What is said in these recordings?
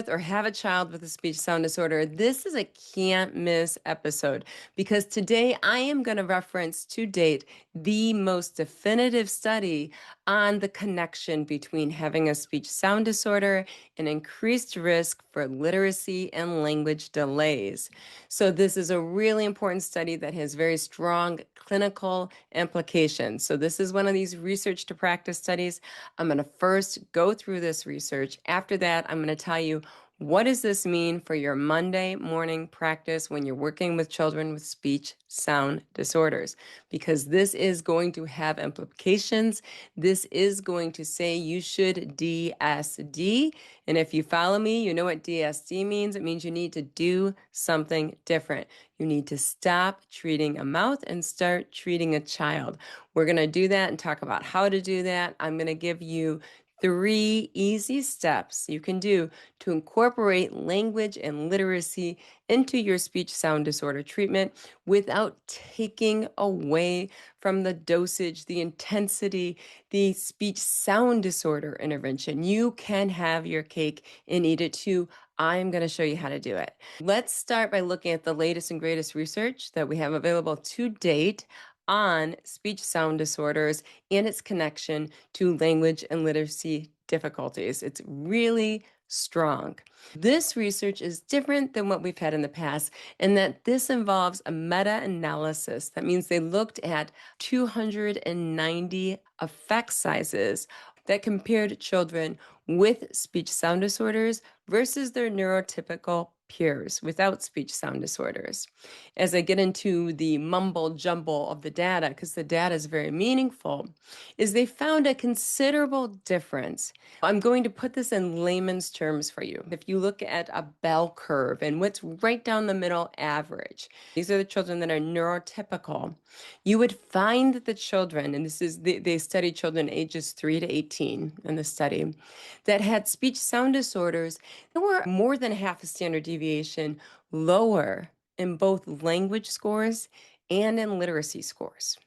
or have a child with a speech sound disorder, this is a can't miss episode because today I am going to reference to date the most definitive study on the connection between having a speech sound disorder and increased risk for literacy and language delays. So this is a really important study that has very strong clinical implications. So this is one of these research to practice studies. I'm going to first go through this research. After that, I'm going to tell you what does this mean for your Monday morning practice when you're working with children with speech sound disorders? Because this is going to have implications. This is going to say you should DSD. And if you follow me, you know what DSD means. It means you need to do something different. You need to stop treating a mouth and start treating a child. We're going to do that and talk about how to do that. I'm going to give you 3 easy steps you can do to incorporate language and literacy into your speech sound disorder treatment without taking away from the dosage, the intensity, the speech sound disorder intervention. You can have your cake and eat it too. I'm going to show you how to do it. Let's start by looking at the latest and greatest research that we have available to date on speech sound disorders and its connection to language and literacy difficulties. It's really strong. This research is different than what we've had in the past in that this involves a meta-analysis. That means they looked at 290 effect sizes that compared children with speech sound disorders versus their neurotypical peers without speech sound disorders. As I get into the mumble jumble of the data, because the data is very meaningful, is they found a considerable difference. I'm going to put this in layman's terms for you. If you look at a bell curve and what's right down the middle average, these are the children that are neurotypical. You would find that the children, and this is they studied children ages 3 to 18 in the study, that had speech sound disorders that were more than half a standard deviation lower in both language scores and in literacy scores.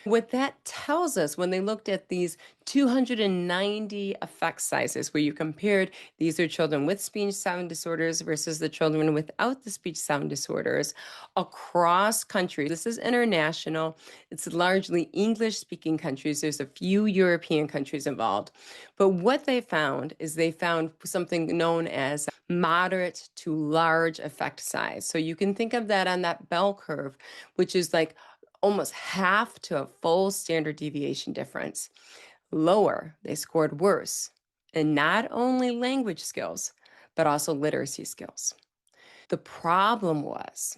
What that tells us when they looked at these 290 effect sizes, where you compared these are children with speech sound disorders versus the children without the speech sound disorders across countries. This is international. It's largely English-speaking countries. There's a few European countries involved. But what they found is they found something known as moderate to large effect size. So you can think of that on that bell curve, which is like almost half to a full standard deviation difference. Lower, they scored worse, and not only language skills, but also literacy skills. The problem was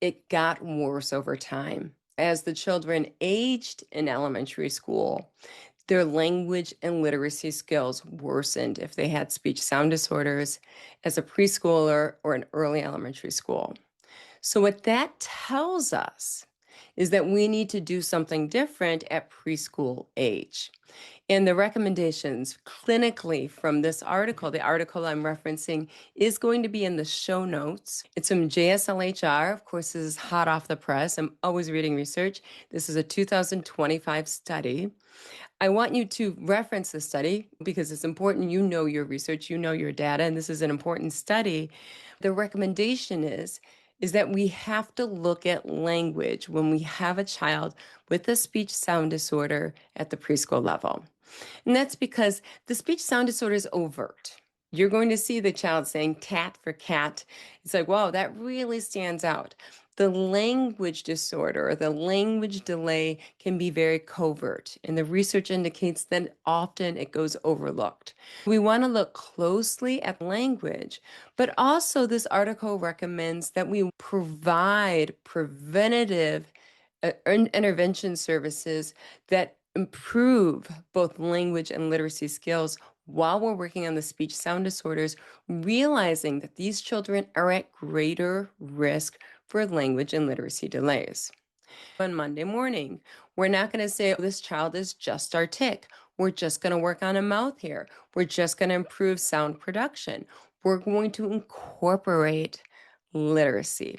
it got worse over time. As the children aged in elementary school, their language and literacy skills worsened if they had speech sound disorders as a preschooler or an early elementary school. So what that tells us is that we need to do something different at preschool age. And the recommendations clinically from this article, the article I'm referencing, is going to be in the show notes. It's from JSLHR. Of course, this is hot off the press. I'm always reading research. This is a 2025 study. I want you to reference the study because it's important you know your research, you know your data, and this is an important study. The recommendation is that we have to look at language when we have a child with a speech sound disorder at the preschool level. And that's because the speech sound disorder is overt. You're going to see the child saying cat for cat. It's like, wow, that really stands out. The language disorder or the language delay can be very covert, and the research indicates that often it goes overlooked. We want to look closely at language, but also this article recommends that we provide preventative intervention services that improve both language and literacy skills while we're working on the speech sound disorders, realizing that these children are at greater risk for language and literacy delays. On Monday morning, we're not going to say, oh, this child is just artic. We're just going to work on a mouth here. We're just going to improve sound production. We're going to incorporate literacy.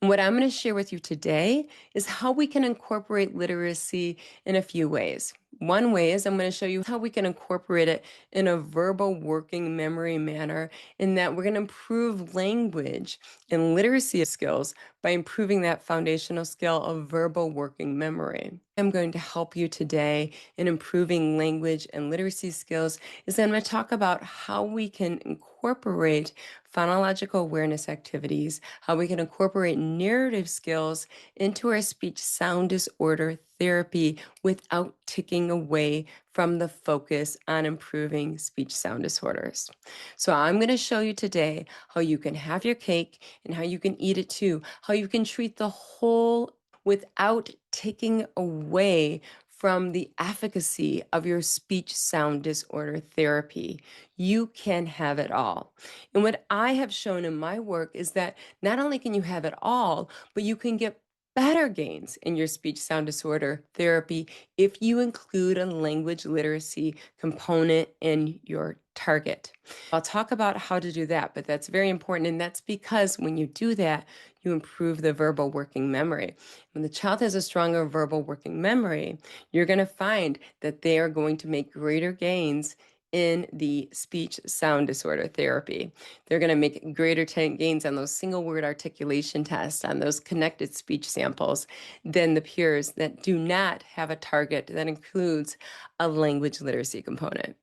And what I'm going to share with you today is how we can incorporate literacy in a few ways. One way is I'm going to show you how we can incorporate it in a verbal working memory manner, in that we're going to improve language and literacy skills by improving that foundational skill of verbal working memory. I'm going to help you today in improving language and literacy skills is I'm going to talk about how we can incorporate phonological awareness activities, how we can incorporate narrative skills into our speech sound disorder therapy without taking away from the focus on improving speech sound disorders. So I'm going to show you today how you can have your cake and how you can eat it too, how you can treat the whole without taking away from the efficacy of your speech sound disorder therapy. You can have it all. And what I have shown in my work is that not only can you have it all, but you can get better gains in your speech sound disorder therapy if you include a language literacy component in your target. I'll talk about how to do that, but that's very important. And that's because when you do that, you improve the verbal working memory. When the child has a stronger verbal working memory, you're going to find that they are going to make greater gains in the speech sound disorder therapy. They're going to make greater gains on those single word articulation tests, on those connected speech samples, than the peers that do not have a target that includes a language literacy component.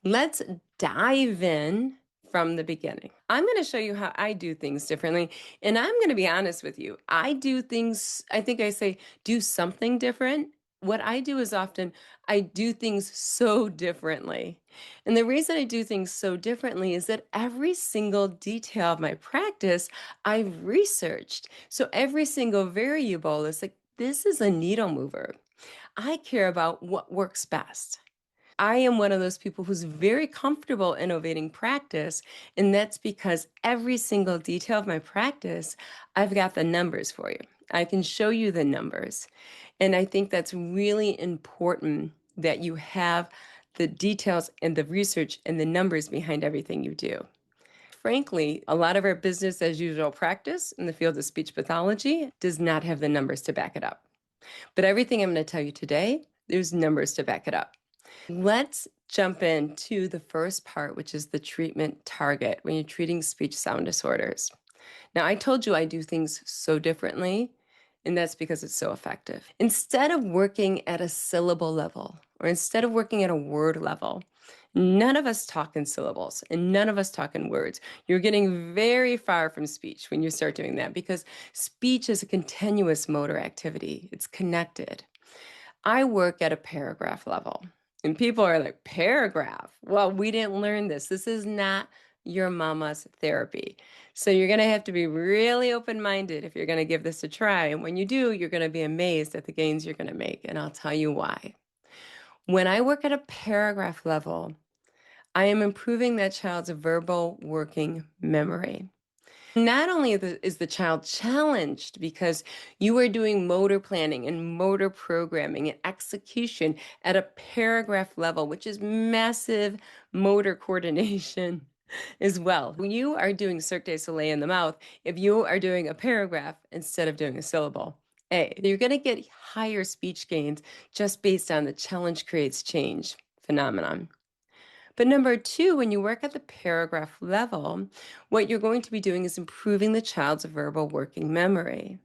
Let's dive in from the beginning. I'm going to show you how I do things differently. And I'm going to be honest with you. I do things, I think I say, do something different. What I do is often I do things so differently. And the reason I do things so differently is that every single detail of my practice I've researched. So every single variable is like, this is a needle mover. I care about what works best. I am one of those people who's very comfortable innovating practice, and that's because every single detail of my practice, I've got the numbers for you. I can show you the numbers. And I think that's really important that you have the details and the research and the numbers behind everything you do. Frankly, a lot of our business as usual practice in the field of speech pathology does not have the numbers to back it up. But everything I'm going to tell you today, there's numbers to back it up. Let's jump into the first part, which is the treatment target when you're treating speech sound disorders. Now, I told you I do things so differently, and that's because it's so effective. Instead of working at a syllable level, or instead of working at a word level, none of us talk in syllables and none of us talk in words. You're getting very far from speech when you start doing that because speech is a continuous motor activity. It's connected. I work at a paragraph level. And people are like, paragraph? Well, we didn't learn this. This is not your mama's therapy. So you're going to have to be really open-minded if you're going to give this a try. And when you do, you're going to be amazed at the gains you're going to make. And I'll tell you why. When I work at a paragraph level, I am improving that child's verbal working memory. Not only is the child challenged because you are doing motor planning and motor programming and execution at a paragraph level, which is massive motor coordination as well. When you are doing Cirque du Soleil in the mouth, if you are doing a paragraph instead of doing a syllable, you're going to get higher speech gains just based on the challenge creates change phenomenon. But number two, when you work at the paragraph level, what you're going to be doing is improving the child's verbal working memory.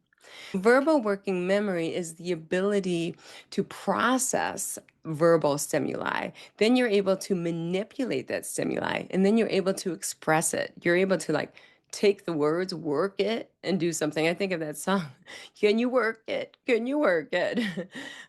Verbal working memory is the ability to process verbal stimuli. Then you're able to manipulate that stimuli, and then you're able to express it. You're able to like take the words, work it, and do something. I think of that song, Can You Work It? Can You Work It?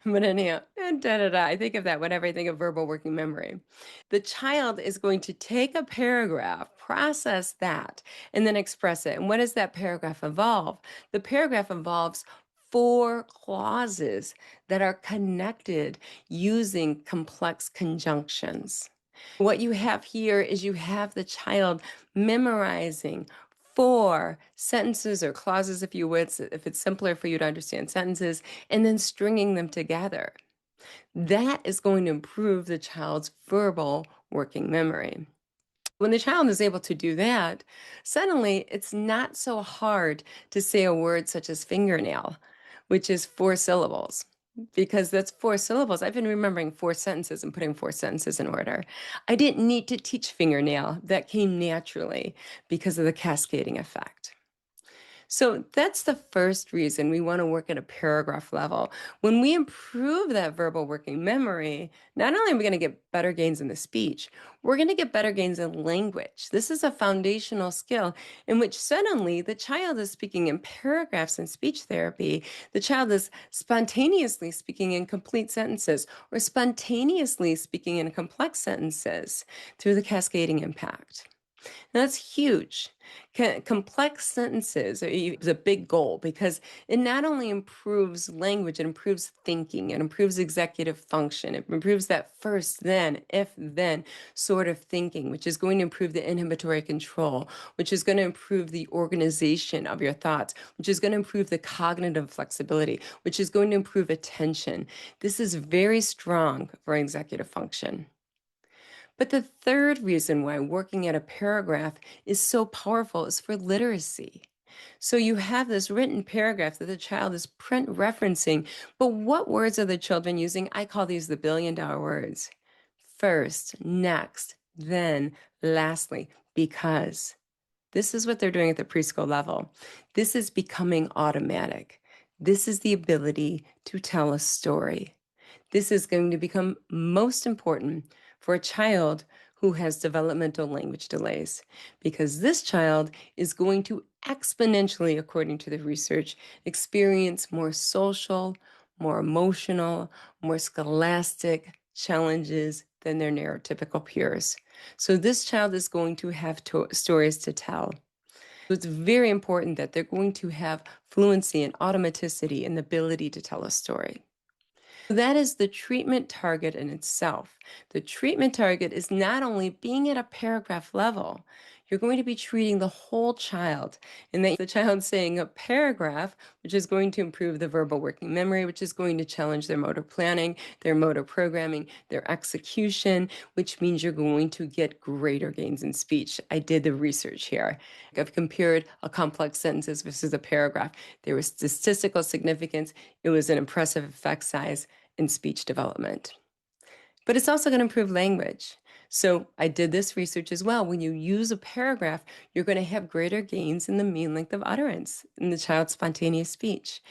But anyhow, and da da da. I think of that whenever I think of verbal working memory. The child is going to take a paragraph, process that, and then express it. And what does that paragraph involve? The paragraph involves 4 clauses that are connected using complex conjunctions. What you have here is you have the child memorizing 4 sentences or clauses, if you would, if it's simpler for you to understand sentences, and then stringing them together. That is going to improve the child's verbal working memory. When the child is able to do that, suddenly it's not so hard to say a word such as fingernail, which is 4 syllables. because that's 4 syllables. I've been remembering 4 sentences and putting 4 sentences in order. I didn't need to teach fingernail. That came naturally because of the cascading effect. So that's the first reason we want to work at a paragraph level. When we improve that verbal working memory, not only are we going to get better gains in the speech, we're going to get better gains in language. This is a foundational skill in which suddenly the child is speaking in paragraphs in speech therapy. The child is spontaneously speaking in complete sentences or spontaneously speaking in complex sentences through the cascading impact. That's huge. Complex sentences is a big goal because it not only improves language, it improves thinking, it improves executive function, it improves that first, then, if, then sort of thinking, which is going to improve the inhibitory control, which is going to improve the organization of your thoughts, which is going to improve the cognitive flexibility, which is going to improve attention. This is very strong for executive function. But the third reason why working at a paragraph is so powerful is for literacy. So you have this written paragraph that the child is print referencing, but what words are the children using? I call these the billion-dollar words. First, next, then, lastly, because. This is what they're doing at the preschool level. This is becoming automatic. This is the ability to tell a story. This is going to become most important for a child who has developmental language delays, because this child is going to exponentially, according to the research, experience more social, more emotional, more scholastic challenges than their neurotypical peers. So this child is going to have stories to tell. So it's very important that they're going to have fluency and automaticity and the ability to tell a story. That is the treatment target in itself. The treatment target is not only being at a paragraph level, you're going to be treating the whole child, and that the child saying a paragraph, which is going to improve the verbal working memory, which is going to challenge their motor planning, their motor programming, their execution, which means you're going to get greater gains in speech. I did the research here. I've compared a complex sentences versus a paragraph. There was statistical significance. It was an impressive effect size in speech development. But it's also going to improve language. So I did this research as well. When you use a paragraph, you're going to have greater gains in the mean length of utterance in the child's spontaneous speech.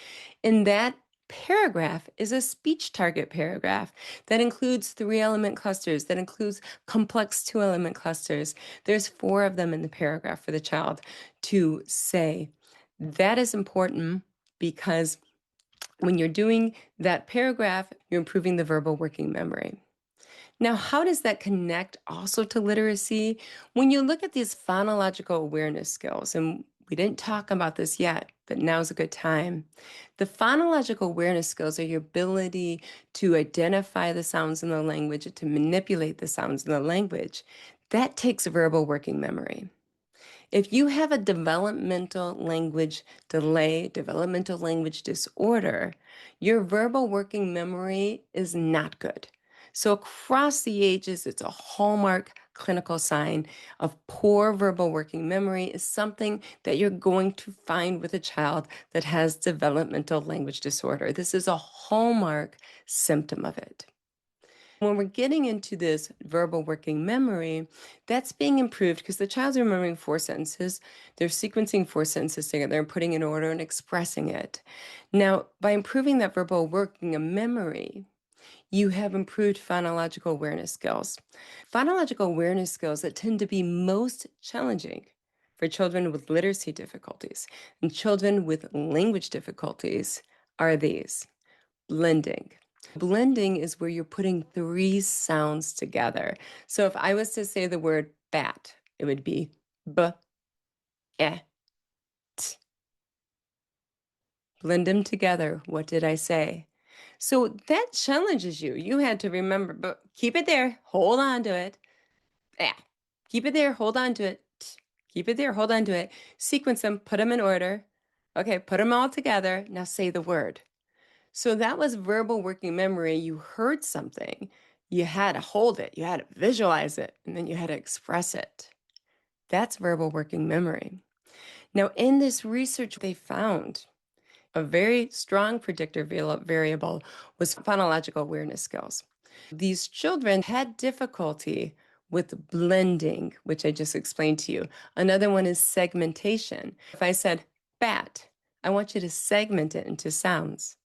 And that paragraph is a speech target paragraph that includes 3-element clusters, that includes complex 2-element clusters. There's 4 of them in the paragraph for the child to say. That is important because when you're doing that paragraph, you're improving the verbal working memory. Now, how does that connect also to literacy? When you look at these phonological awareness skills, and we didn't talk about this yet, but now's a good time. The phonological awareness skills are your ability to identify the sounds in the language, to manipulate the sounds in the language. That takes verbal working memory. If you have a developmental language delay, developmental language disorder, your verbal working memory is not good. So across the ages, it's a hallmark clinical sign of poor verbal working memory is something that you're going to find with a child that has developmental language disorder. This is a hallmark symptom of it. When we're getting into this verbal working memory, that's being improved because the child's remembering 4 sentences. They're sequencing 4 sentences together and putting in order and expressing it. Now, by improving that verbal working memory, you have improved phonological awareness skills. Phonological awareness skills that tend to be most challenging for children with literacy difficulties and children with language difficulties are these: blending. Blending is where you're putting 3 sounds together. So if I was to say the word bat, it would be b, e, t. Blend them together. What did I say? So that challenges you. You had to remember, but keep it there. Hold on to it. Yeah. Keep it there. Hold on to it. Keep it there. Hold on to it. Sequence them. Put them in order. Okay, put them all together. Now say the word. So that was verbal working memory. You heard something, you had to hold it, you had to visualize it, and then you had to express it. That's verbal working memory. Now, in this research, they found A very strong predictor variable was phonological awareness skills. These children had difficulty with blending, which I just explained to you. Another one is segmentation. If I said bat, I want you to segment it into sounds.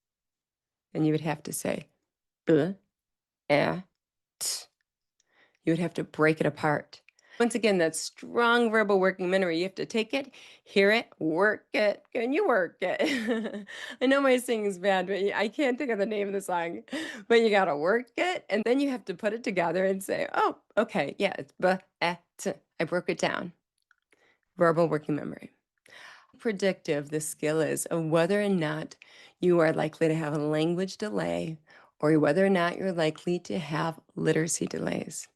And you would have to say b, eh, t. You would have to break it apart. Once again, that strong verbal working memory, you have to take it, hear it, work it. Can you work it? I know my singing's bad, but I can't think of the name of the song. But you got to work it, and then you have to put it together and say, oh, okay, yeah, it's b, eh, t. I broke it down. Verbal working memory. Predictive the skill is of whether or not you are likely to have a language delay or whether or not you're likely to have literacy delays.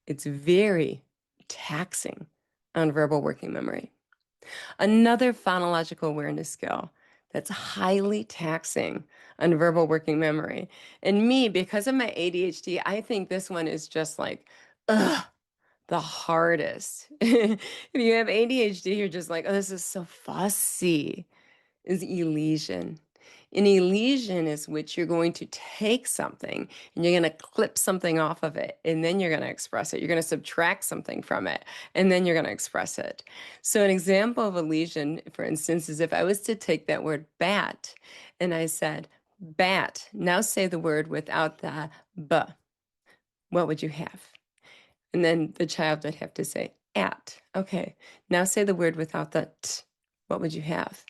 It's very taxing on verbal working memory. Another phonological awareness skill that's highly taxing on verbal working memory. And me, because of my ADHD, I think this one is just like, ugh, the hardest. If you have ADHD, you're just like, oh, this is so fussy, is elision. An elision is which you're going to take something and you're going to clip something off of it and then you're going to express it. You're going to subtract something from it and then you're going to express it. So, an example of elision, for instance, is if I was to take that word bat and I said, bat, now say the word without the b, what would you have? And then the child would have to say, at. Okay, now say the word without the t, what would you have?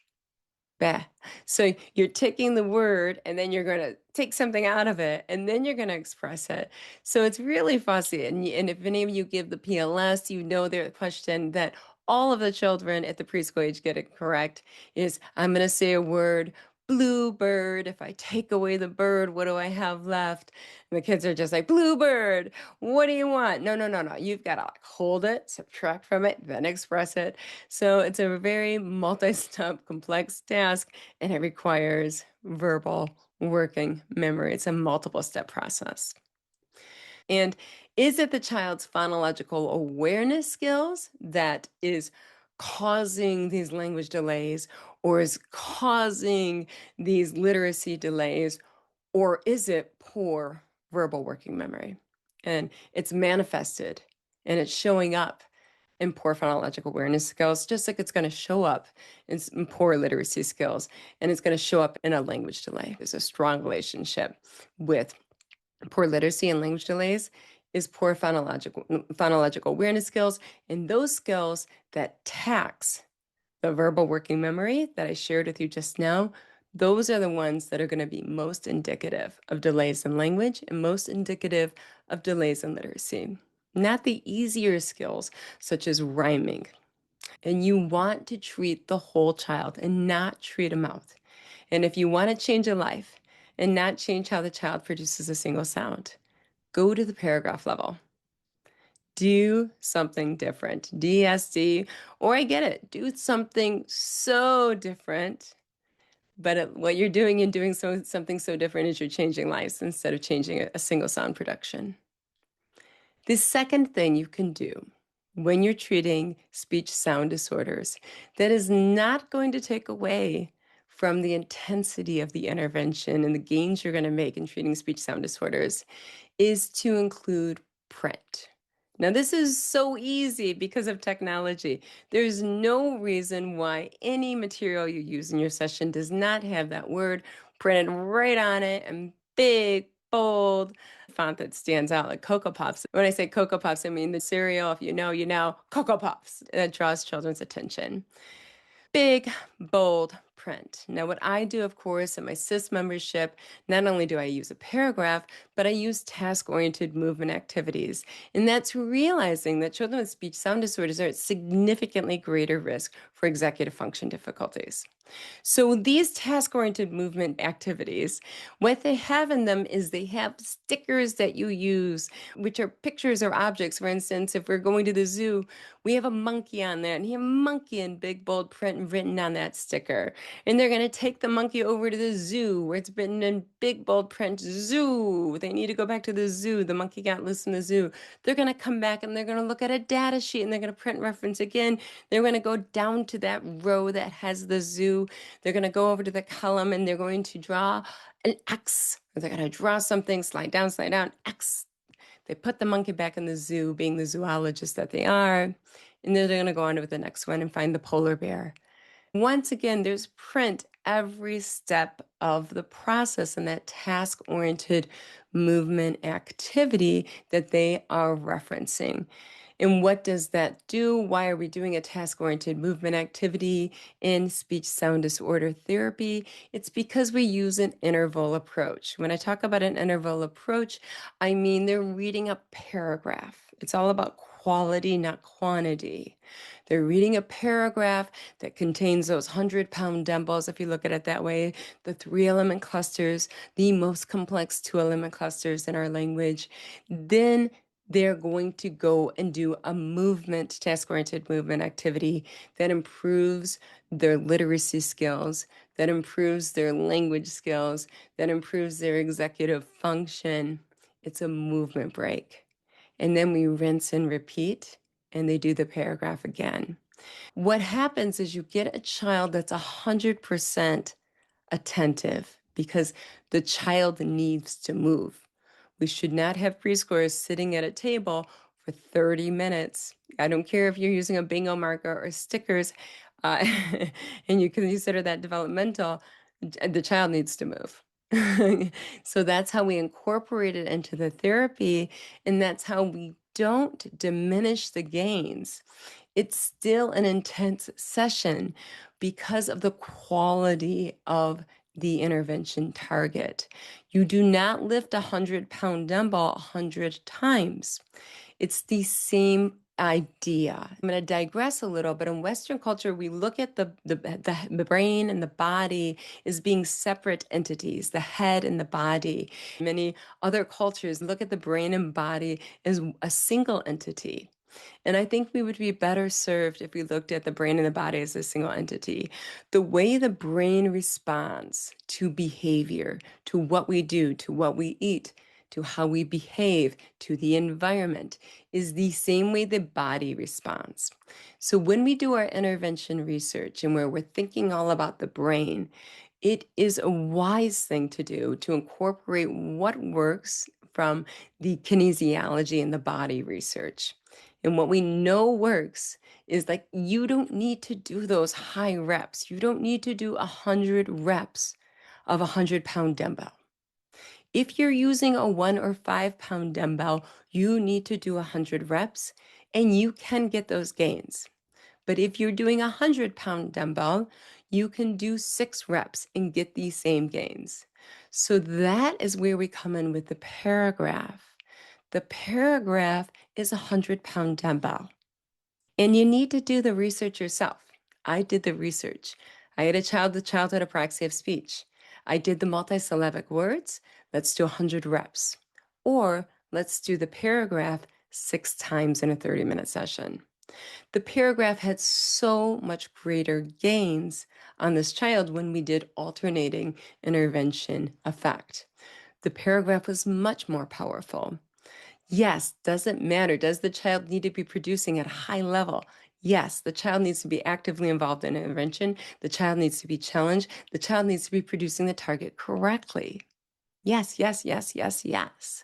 Bah. So you're taking the word and then you're going to take something out of it and then you're going to express it. So it's really fussy. And if any of you give the PLS, you know the question that all of the children at the preschool age get it correct is I'm going to say a word, bluebird. If I take away the bird, what do I have left? And the kids are just like, bluebird, what do you want? No, no, no, no. You've got to like hold it, subtract from it, then express it. So it's a very multi-step complex task and it requires verbal working memory. It's a multiple step process. And is it the child's phonological awareness skills that is causing these language delays or is causing these literacy delays, or is it poor verbal working memory? And it's manifested and it's showing up in poor phonological awareness skills, just like it's going to show up in poor literacy skills, and it's going to show up in a language delay. There's a strong relationship with poor literacy and language delays is poor phonological awareness skills, and those skills that tax the verbal working memory that I shared with you just now, those are the ones that are going to be most indicative of delays in language and most indicative of delays in literacy. Not the easier skills, such as rhyming. And you want to treat the whole child and not treat a mouth. And if you want to change a life and not change how the child produces a single sound, go to the paragraph level. Do something different. DSD, or I get it, do something so different. But what you're doing in doing something so different is you're changing lives instead of changing a single sound production. The second thing you can do when you're treating speech sound disorders that is not going to take away from the intensity of the intervention and the gains you're going to make in treating speech sound disorders is to include print. Now, this is so easy because of technology. There's no reason why any material you use in your session does not have that word printed right on it and big, bold font that stands out like Cocoa Puffs. When I say Cocoa Puffs, I mean the cereal. If you know, you know, Cocoa Puffs. That draws children's attention. Big, bold print. Now, what I do, of course, in my SIS membership, not only do I use a paragraph, but I use task-oriented movement activities. And that's realizing that children with speech sound disorders are at significantly greater risk for executive function difficulties. So these task-oriented movement activities, what they have in them is they have stickers that you use, which are pictures or objects. For instance, if we're going to the zoo, we have a monkey on there, and you have monkey in big bold print written on that sticker. And they're going to take the monkey over to the zoo where it's written in big bold print, zoo. They need to go back to the zoo. The monkey got loose in the zoo. They're going to come back and they're going to look at a data sheet and they're going to print reference again. They're going to go down to that row that has the zoo do, they're going to go over to the column and they're going to draw an X. Or they're going to draw something, slide down, X. They put the monkey back in the zoo, being the zoologist that they are. And then they're going to go on to the next one and find the polar bear. Once again, there's print every step of the process in that task-oriented movement activity that they are referencing. And what does that do? Why are we doing a task-oriented movement activity in speech sound disorder therapy? It's because we use an interval approach. When I talk about an interval approach, I mean they're reading a paragraph. It's all about quality, not quantity. They're reading a paragraph that contains those 100-pound dumbbells, if you look at it that way, the 3-element clusters, the most complex 2-element clusters in our language. Then they're going to go and do a movement, task-oriented movement activity that improves their literacy skills, that improves their language skills, that improves their executive function. It's a movement break. And then we rinse and repeat, and they do the paragraph again. What happens is you get a child that's 100% attentive because the child needs to move. We should not have preschoolers sitting at a table for 30 minutes. I don't care if you're using a bingo marker or stickers, and you can consider that developmental, the child needs to move. So that's how we incorporate it into the therapy, and that's how we don't diminish the gains. It's still an intense session because of the quality of the intervention target. You do not lift a 100-pound dumbbell 100 times. It's the same idea. I'm going to digress a little, but in Western culture, we look at the brain and the body as being separate entities, the head and the body. Many other cultures look at the brain and body as a single entity. And I think we would be better served if we looked at the brain and the body as a single entity. The way the brain responds to behavior, to what we do, to what we eat, to how we behave, to the environment, is the same way the body responds. So when we do our intervention research and where we're thinking all about the brain, it is a wise thing to do to incorporate what works from the kinesiology and the body research. And what we know works is like you don't need to do those high reps. You don't need to do 100 reps of a 100-pound dumbbell. If you're using a 1 or 5-pound dumbbell, you need to do 100 reps and you can get those gains. But if you're doing a 100-pound dumbbell, you can do 6 reps and get these same gains. So that is where we come in with the paragraph. The paragraph is a 100-pound dumbbell. And you need to do the research yourself. I did the research. I had a child with childhood apraxia of speech. I did the multisyllabic words. Let's do 100 reps. Or let's do the paragraph 6 times in a 30-minute session. The paragraph had so much greater gains on this child when we did alternating intervention effect. The paragraph was much more powerful. Yes, doesn't matter. Does the child need to be producing at a high level? Yes, the child needs to be actively involved in intervention. The child needs to be challenged. The child needs to be producing the target correctly. Yes, yes, yes, yes, yes.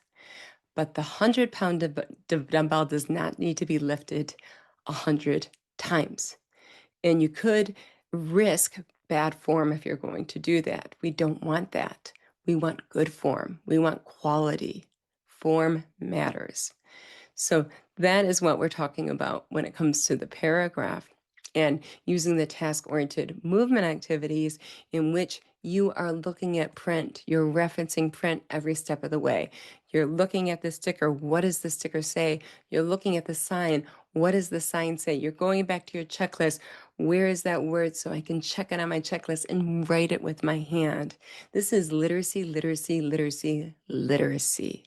But the 100-pound dumbbell does not need to be lifted 100 times. And you could risk bad form if you're going to do that. We don't want that. We want good form. We want quality. Form matters. So that is what we're talking about when it comes to the paragraph and using the task-oriented movement activities in which you are looking at print. You're referencing print every step of the way. You're looking at the sticker. What does the sticker say? You're looking at the sign. What does the sign say? You're going back to your checklist. Where is that word so I can check it on my checklist and write it with my hand? This is literacy, literacy, literacy, literacy.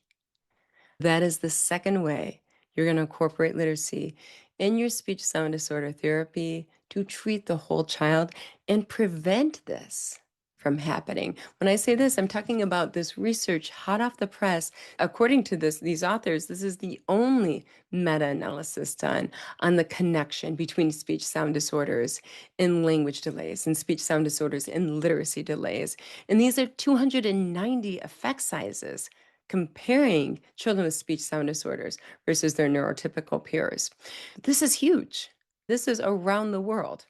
That is the second way you're going to incorporate literacy in your speech sound disorder therapy to treat the whole child and prevent this from happening. When I say this, I'm talking about this research hot off the press. According to these authors, this is the only meta-analysis done on the connection between speech sound disorders and language delays and speech sound disorders and literacy delays. And these are 290 effect sizes comparing children with speech sound disorders versus their neurotypical peers. This is huge. This is around the world.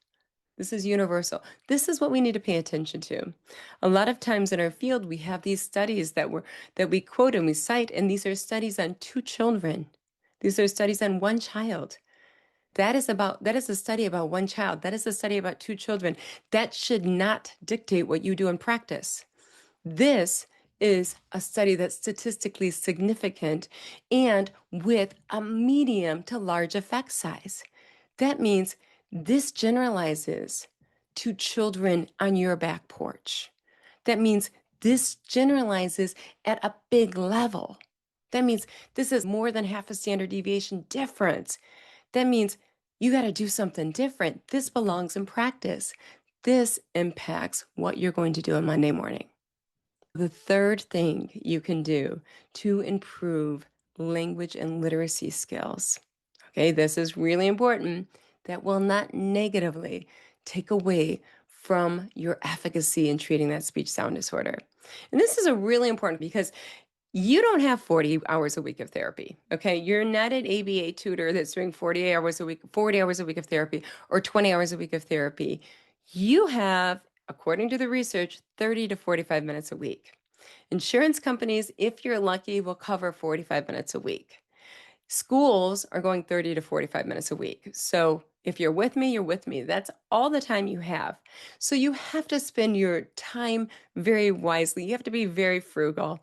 This is universal. This is what we need to pay attention to. A lot of times in our field, we have these studies that we quote and we cite, and these are studies on 2 children. These are studies on 1 child. That is a study about 1 child. That is a study about 2 children. That should not dictate what you do in practice. This is a study that's statistically significant and with a medium to large effect size. That means this generalizes to children on your back porch. That means this generalizes at a big level. That means this is more than half a standard deviation difference. That means you got to do something different. This belongs in practice. This impacts what you're going to do on Monday morning. The third thing you can do to improve language and literacy skills, okay, this is really important, that will not negatively take away from your efficacy in treating that speech sound disorder. And this is a really important because you don't have 40 hours a week of therapy, okay? You're not an ABA tutor that's doing 40 hours a week of therapy or 20 hours a week of therapy. You have, according to the research, 30 to 45 minutes a week. Insurance companies, if you're lucky, will cover 45 minutes a week. Schools are going 30 to 45 minutes a week. So if you're with me, you're with me. That's all the time you have. So you have to spend your time very wisely. You have to be very frugal.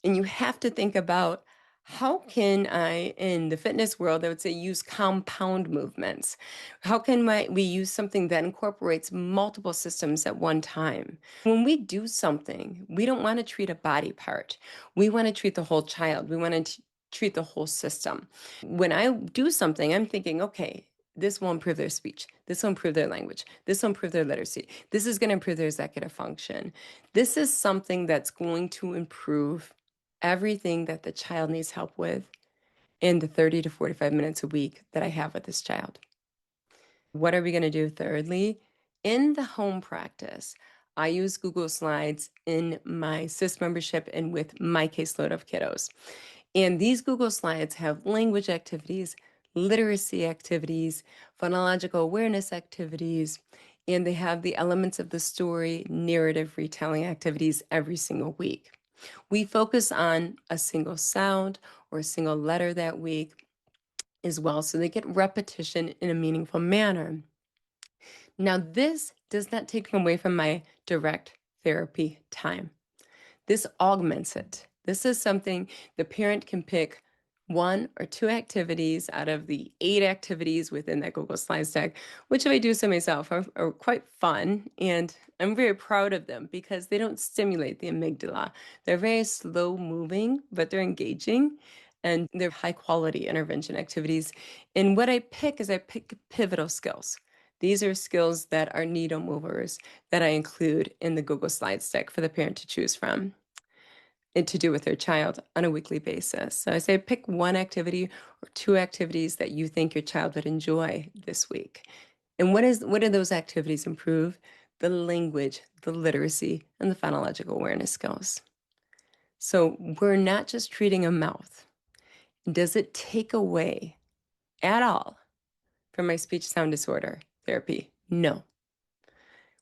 And you have to think about, how can I, in the fitness world, I would say use compound movements. How can we use something that incorporates multiple systems at one time? When we do something, we don't want to treat a body part. We want to treat the whole child. We want to treat the whole system. When I do something, I'm thinking, okay, this will improve their speech. This will improve their language. This will improve their literacy. This is going to improve their executive function. This is something that's going to improve everything that the child needs help with in the 30 to 45 minutes a week that I have with this child. What are we going to do thirdly? In the home practice, I use Google Slides in my SIS membership and with my caseload of kiddos. And these Google Slides have language activities, literacy activities, phonological awareness activities, and they have the elements of the story, narrative retelling activities every single week. We focus on a single sound or a single letter that week as well, so they get repetition in a meaningful manner. Now, this does not take away from my direct therapy time. This augments it. This is something the parent can pick 1 or 2 activities out of the 8 activities within that Google Slides deck, which, if I do so myself, are quite fun. And I'm very proud of them because they don't stimulate the amygdala. They're very slow moving, but they're engaging, and they're high quality intervention activities. And what I pick is I pick pivotal skills. These are skills that are needle movers that I include in the Google Slides deck for the parent to choose from and to do with their child on a weekly basis. So I say pick 1 activity or 2 activities that you think your child would enjoy this week. And what do those activities improve? The language, the literacy, and the phonological awareness skills. So we're not just treating a mouth. Does it take away at all from my speech sound disorder therapy? No.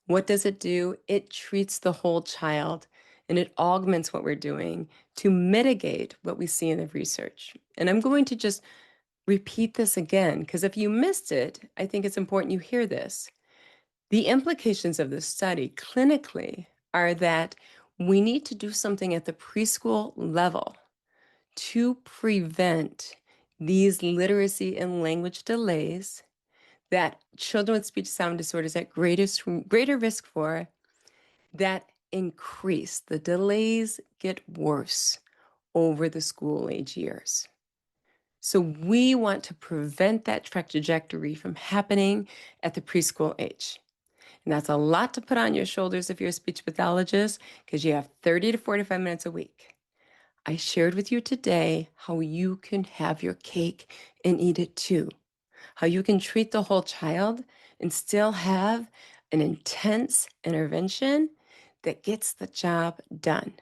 What does it do? It treats the whole child, and it augments what we're doing to mitigate what we see in the research. And I'm going to just repeat this again, because if you missed it, I think it's important you hear this. The implications of this study clinically are that we need to do something at the preschool level to prevent these literacy and language delays that children with speech sound disorders at greater risk for, that increase. The delays get worse over the school age years. So we want to prevent that trajectory from happening at the preschool age. And that's a lot to put on your shoulders if you're a speech pathologist because you have 30 to 45 minutes a week. I shared with you today how you can have your cake and eat it too, how you can treat the whole child and still have an intense intervention that gets the job done.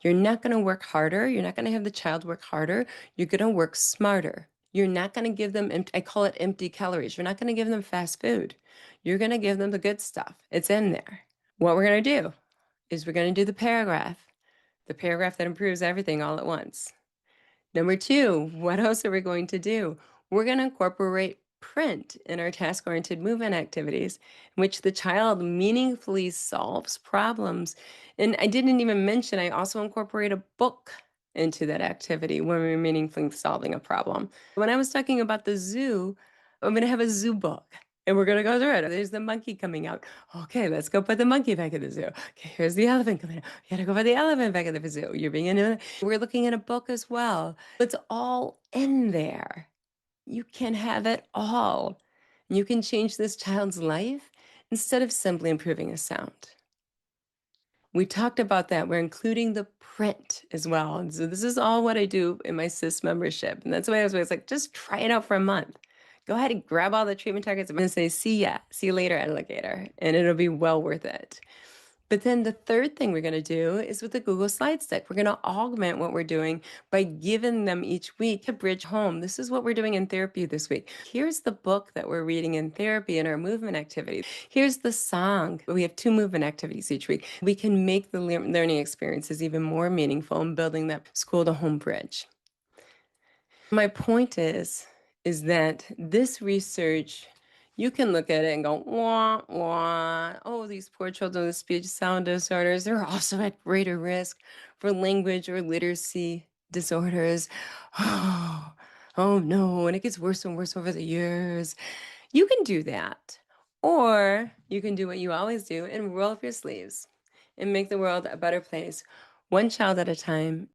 You're not going to work harder. You're not going to have the child work harder. You're going to work smarter. You're not going to give them, I call it empty calories. You're not going to give them fast food. You're going to give them the good stuff. It's in there. What we're going to do is we're going to do the paragraph that improves everything all at once. Number two, what else are we going to do? We're going to incorporate print in our task-oriented movement activities, in which the child meaningfully solves problems. And I didn't even mention, I also incorporate a book into that activity when we're meaningfully solving a problem. When I was talking about the zoo, I'm going to have a zoo book. And we're going to go through it. There's the monkey coming out. Okay, let's go put the monkey back in the zoo. Okay, here's the elephant coming out. You gotta go put the elephant back in the zoo. You're being in. We're looking at a book as well. It's all in there. You can have it all. You can change this child's life instead of simply improving a sound. We talked about that. We're including the print as well. And so this is all what I do in my SIS membership. And that's why I was always like, just try it out for a month. Go ahead and grab all the treatment targets and say, see you later, alligator. And it'll be well worth it. But then the third thing we're going to do is with the Google Slide Stick. We're going to augment what we're doing by giving them each week a bridge home. This is what we're doing in therapy this week. Here's the book that we're reading in therapy in our movement activity. Here's the song. We have 2 movement activities each week. We can make the learning experiences even more meaningful in building that school to home bridge. My point is that this research, you can look at it and go, wah, wah. Oh, these poor children with speech sound disorders, they're also at greater risk for language or literacy disorders. Oh, oh no, and it gets worse and worse over the years. You can do that. Or you can do what you always do and roll up your sleeves and make the world a better place, one child at a time